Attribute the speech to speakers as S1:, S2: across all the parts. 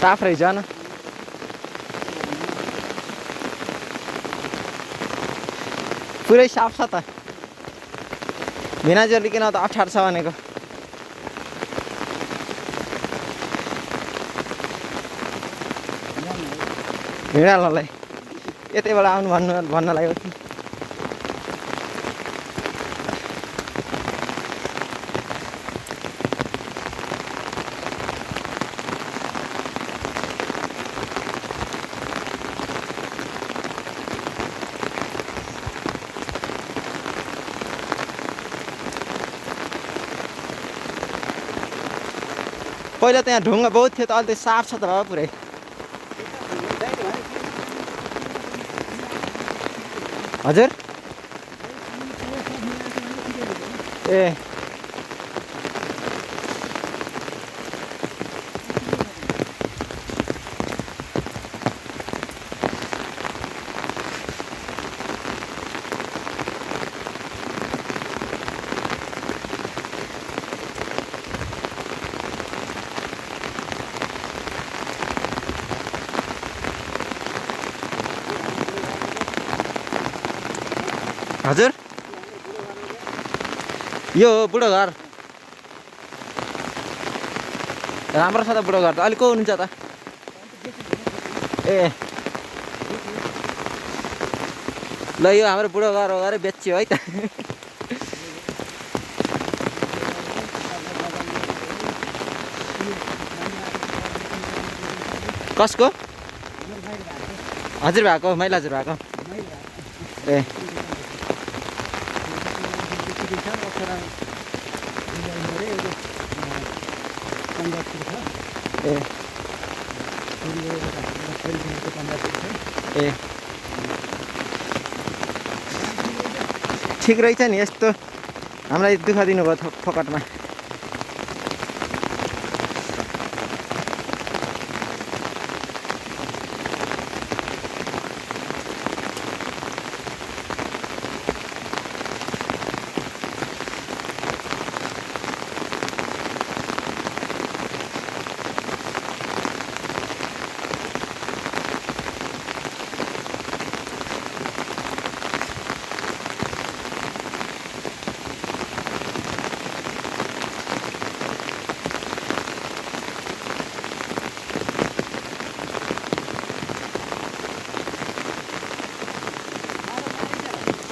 S1: साफ रहेछ न पुरै साफ छ त भिनाजुहरूले किन त अप्ठ्यारो छ भनेको हिँडाल्नलाई यतैबाट आउनु भन्न लाग्यो कि पहिला त्यहाँ ढुङ्गा बहुत थियो त अहिले त साफ छ त बाबा पुरै हजुर ए हजुर यो हो बुढो घर राम्रो छ त बुढो घर त अहिले को हुनुहुन्छ त ए ल यो हाम्रो बुढो घर हो गरे बेच्यो है त कसको हजुर भएको मैले हजुर भएको ए ए ठिक रहेछ नि यस्तो हामीलाई दुःख दिनुभयो फोकटमा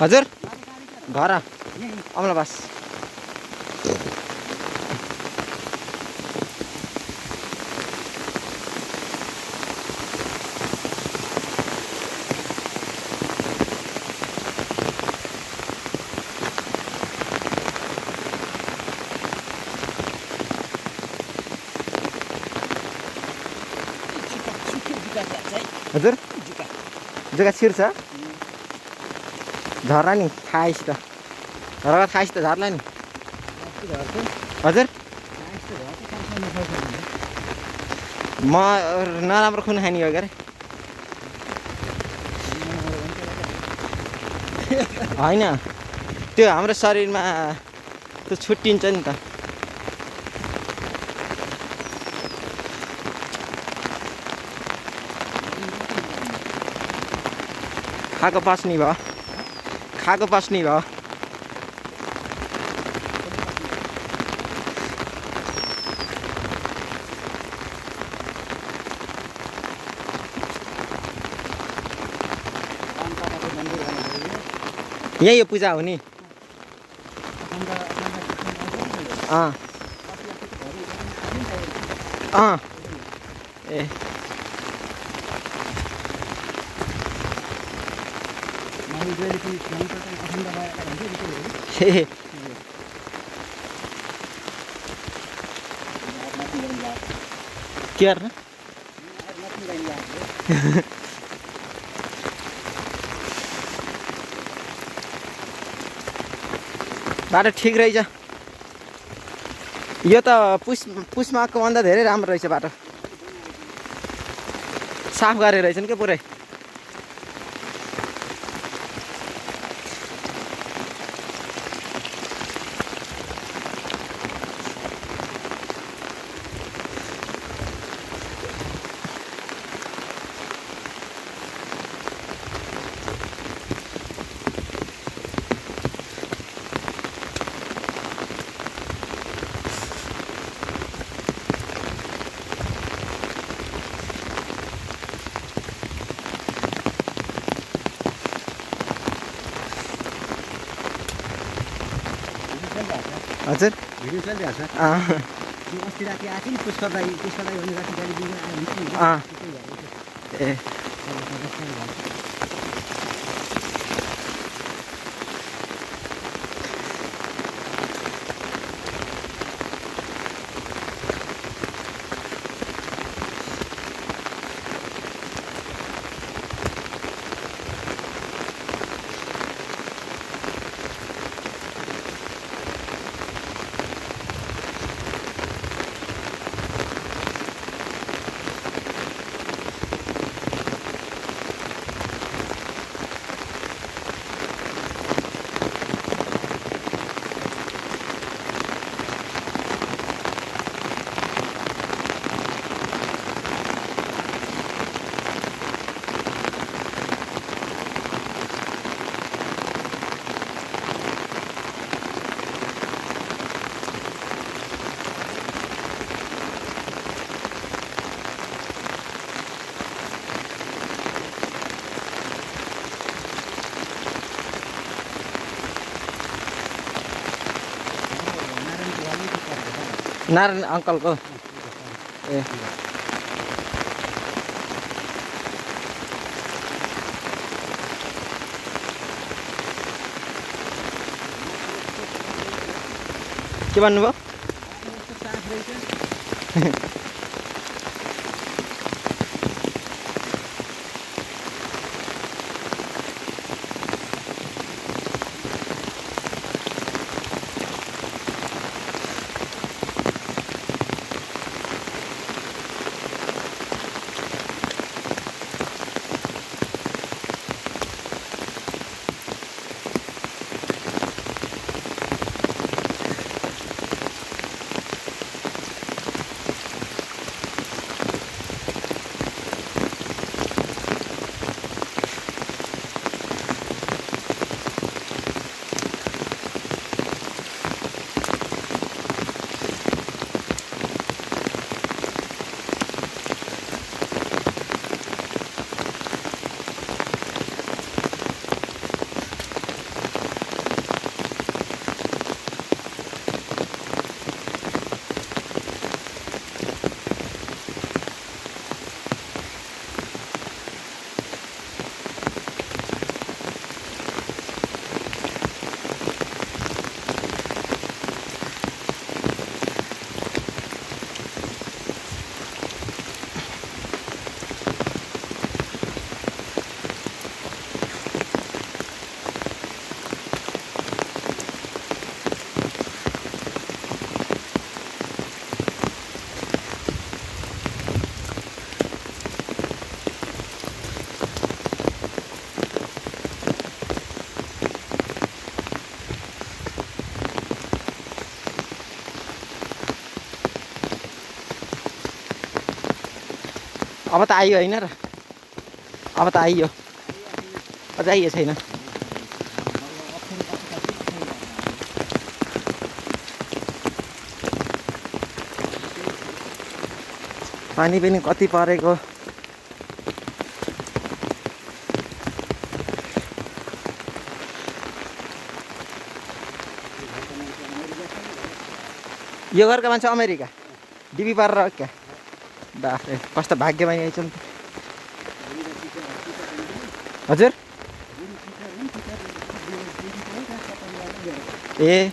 S1: हजुर घर आउँला बस हजुर जग्गा छिर्छ झर्ला नि खाइस् त झर्का खाइस् त झर्ला नि हजुर म नराम्रो खुन खाने हो क्या होइन त्यो हाम्रो शरीरमा त्यो छुट्टिन्छ नि त खाएको पस्नी भयो खाएको पस्नी भयो यही हो पूजा हो नि ए के गर्न बाटो ठिक रहेछ यो त पुसमाको भन्दा धेरै राम्रो रहेछ बाटो साफ गरेर रहेछन् के पुरै हजुर
S2: भिडियो चलिरहेको छ
S1: अँ
S2: यो अस्ति राति आएको नि पुष्कर दाई भने राति गाडी दिएर आयो नि
S1: अँ ए नारायण अङ्कलको ए के भन्नुभयो अब त आइयो होइन र अब त आइयो अझ आइयो छैन पानी पनि कति परेको यो घरका मान्छे अमेरिका डिबी पारेर क्या बाफ्रे कस्तो भाग्यमानी आइछ नि हजुर ए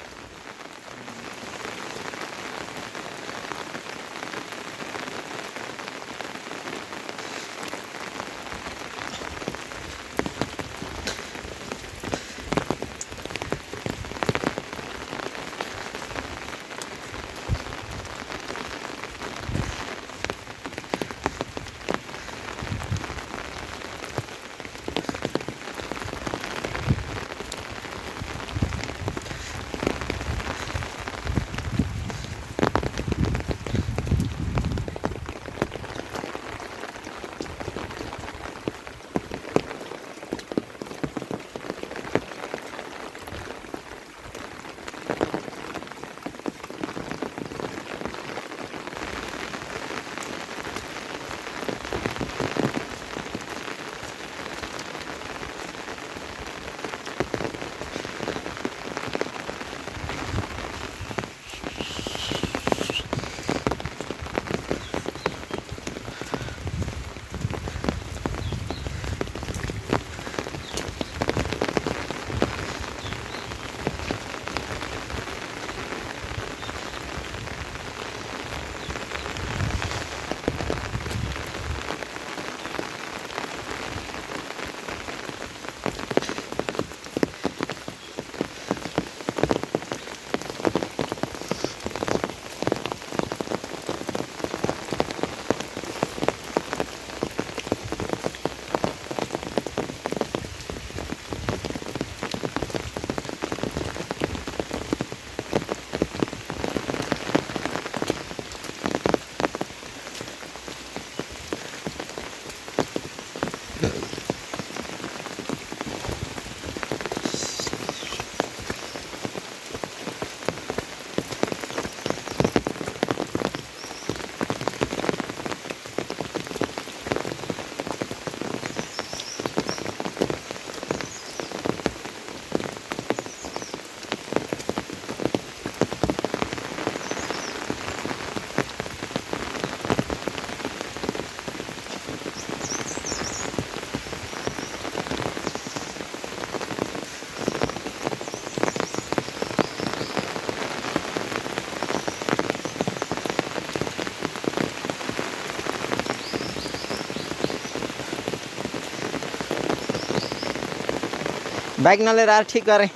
S1: बाइक नलिएर आएर ठिक गरेँ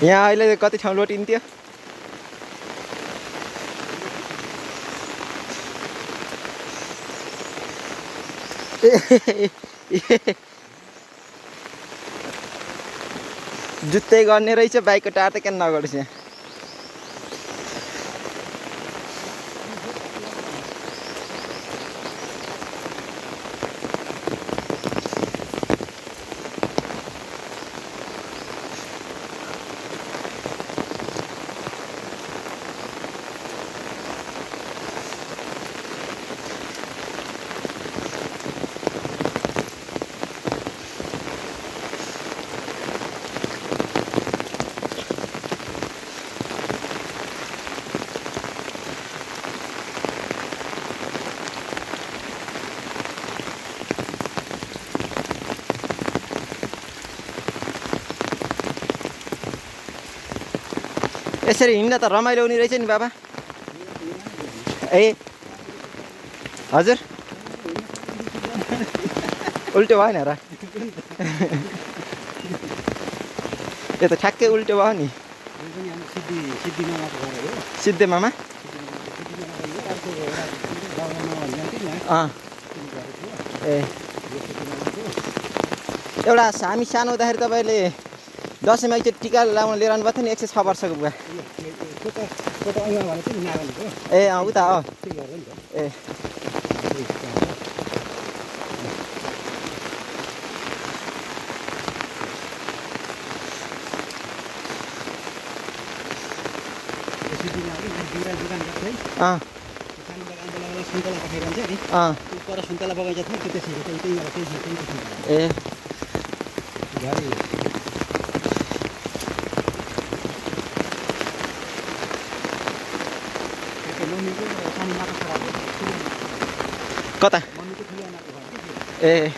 S1: यहाँ अहिले कति ठाउँ लोटिन्थ्यो जुत्तै गर्ने रहेछ बाइकको टायर त किन नगर्छ यहाँ यसरी हिँड्दा त रमाइलो हुने रहेछ नि बाबा ए हजुर उल्टो भएन र यो त ठ्याक्कै उल्टो भयो नि सिद्धे मामा ए एउटा हामी सानो हुँदाखेरि तपाईँले दसैँमा एकचोटि टिका लाउन लिएर आउनुभएको थियो नि 106 वर्षको बुवा ए उता हो ए
S2: सुन्तला बगैँचा थियो
S1: ए कता ए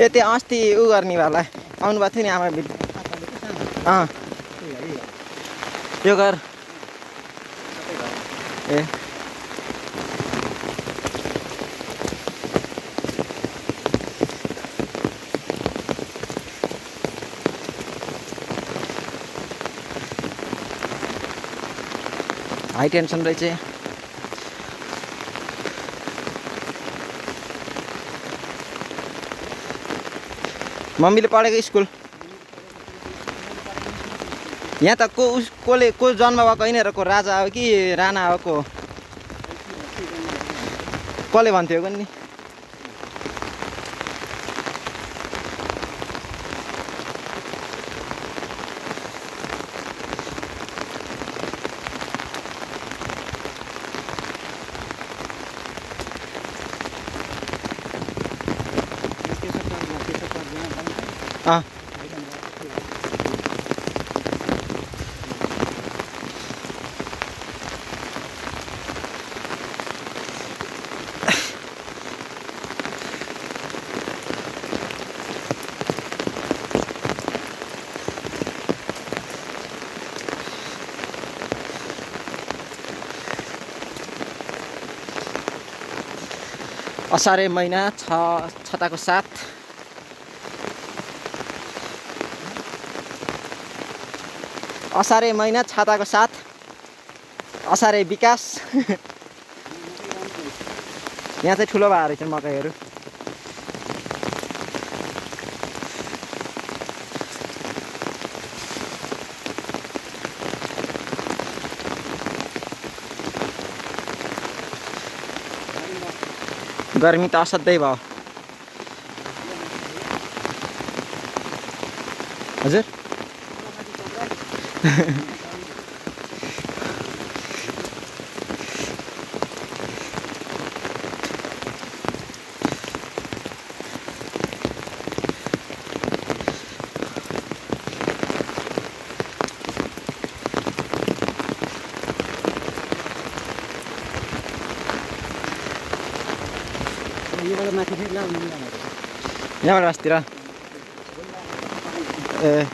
S1: त्यहाँ अस्ति उ गर्नेवाला आउनुभएको थियो नि आमा यो घर ए हाई टेन्सन रहेछ मम्मीले पढेको स्कुल यहाँ त को जन्म भएको होइन र को राजा हो कि राणा हो को कसले भन्थ्यो नि असारे महिना छताको साथ असारे महिना छाताको साथ असारे विकास यहाँ चाहिँ ठुलो भएर रहेछन् मकैहरू गर्मी त असाध्यै भयो हजुर यहाँबाट मास्तिर ए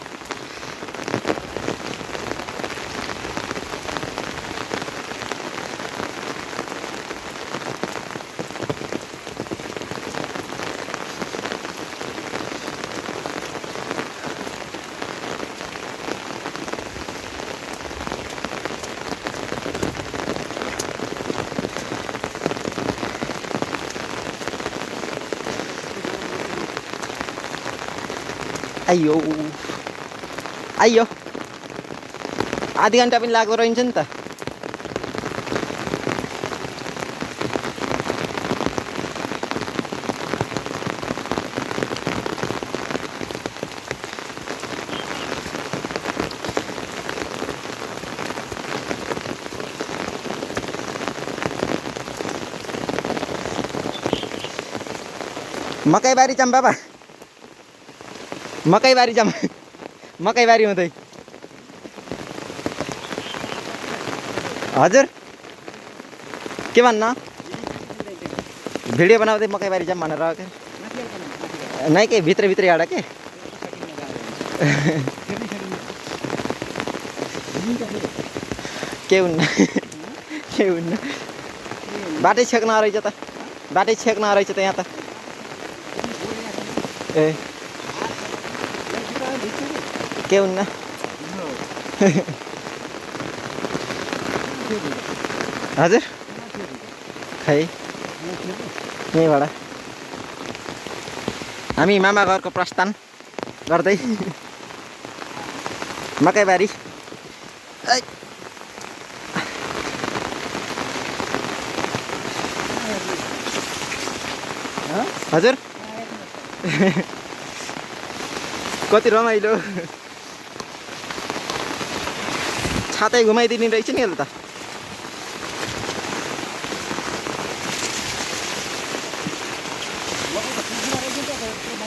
S1: आइयो आइयो आधी घन्टा पनि लाग्दो रहन्छ नि त मकैबारी जाम बाबा मकैबारी जाम मकैबारी हुँदै हजुर के भन्न भिडियो बनाउँदै मकैबारी जाम भनेर नै के भित्र भित्र एउटा के हुन्न के हुन्न बाटै छेक्न रहेछ त बाटै छेक्न रहेछ त यहाँ त ए के हुन्न हजुर खै यहीँबाट हामी मामा घरको प्रस्थान गर्दै मकैबारी हजुर कति रमाइलो छातै घुमाइदिने रहेछ नि अहिले त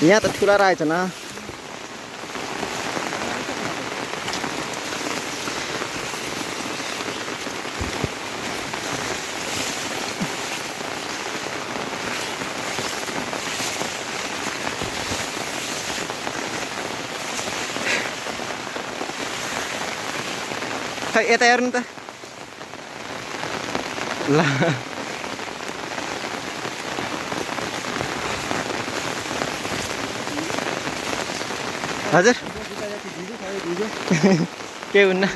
S1: यहाँ त ठुला रहेछ न खै यता हेर्नु त ल हजुर के हुन्न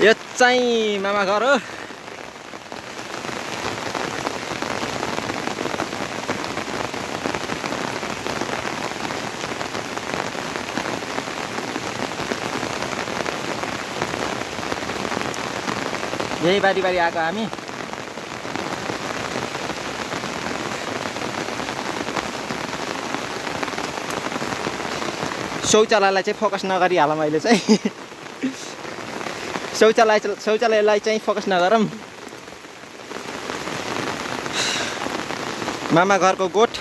S1: यो चाहिँ मामा घर हो यही बारी बारी आएको हामी शौचालयलाई चाहिँ फोकस नगरिहालौँ अहिले चाहिँ शौचालयलाई चाहिँ फोकस नगरौँ मामा घरको गोठ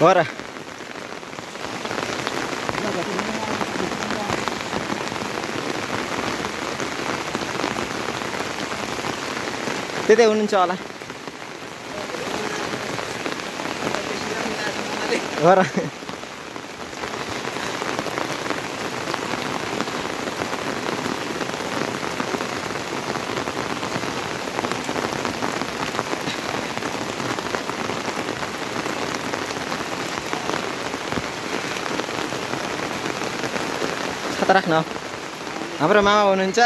S1: हो र त्यतै हुनुहुन्छ होला हो र छाता राख्न हाम्रो मामा हुनुहुन्छ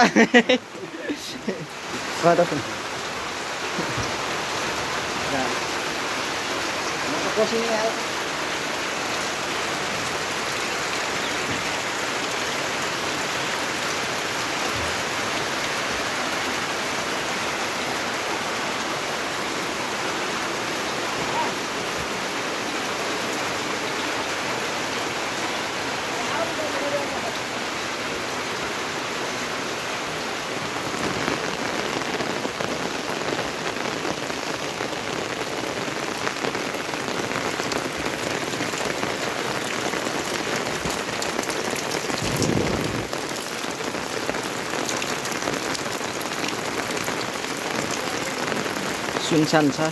S1: सुनसान छ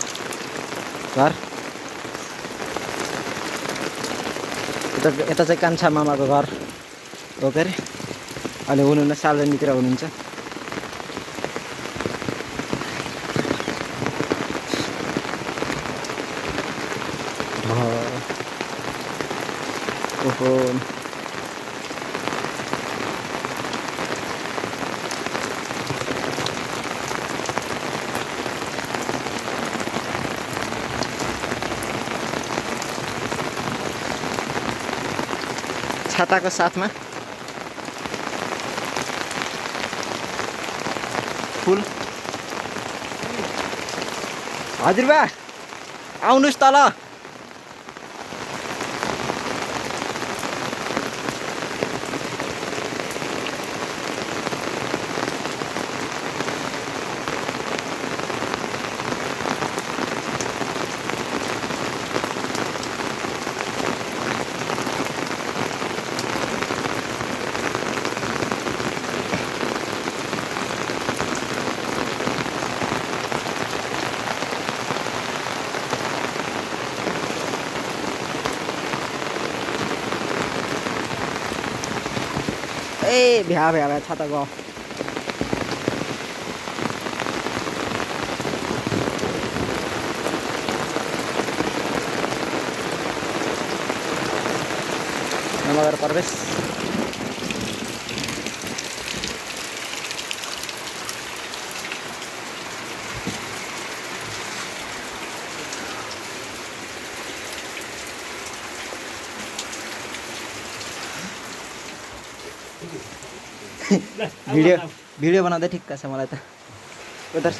S1: घर यता चाहिँ कान्छा मामाको घर हो के अरे अहिले हुनुहुन्न सालजनीतिर हुनुहुन्छ ओहो छाताको साथमा फुल। हजुरबा आउनुहोस् तल। ए भ्या भ्या भ्या छाता गयो। नमस्कार प्रवेश। भिडियो बनाउँदै ठिक्क छ मलाई त। उता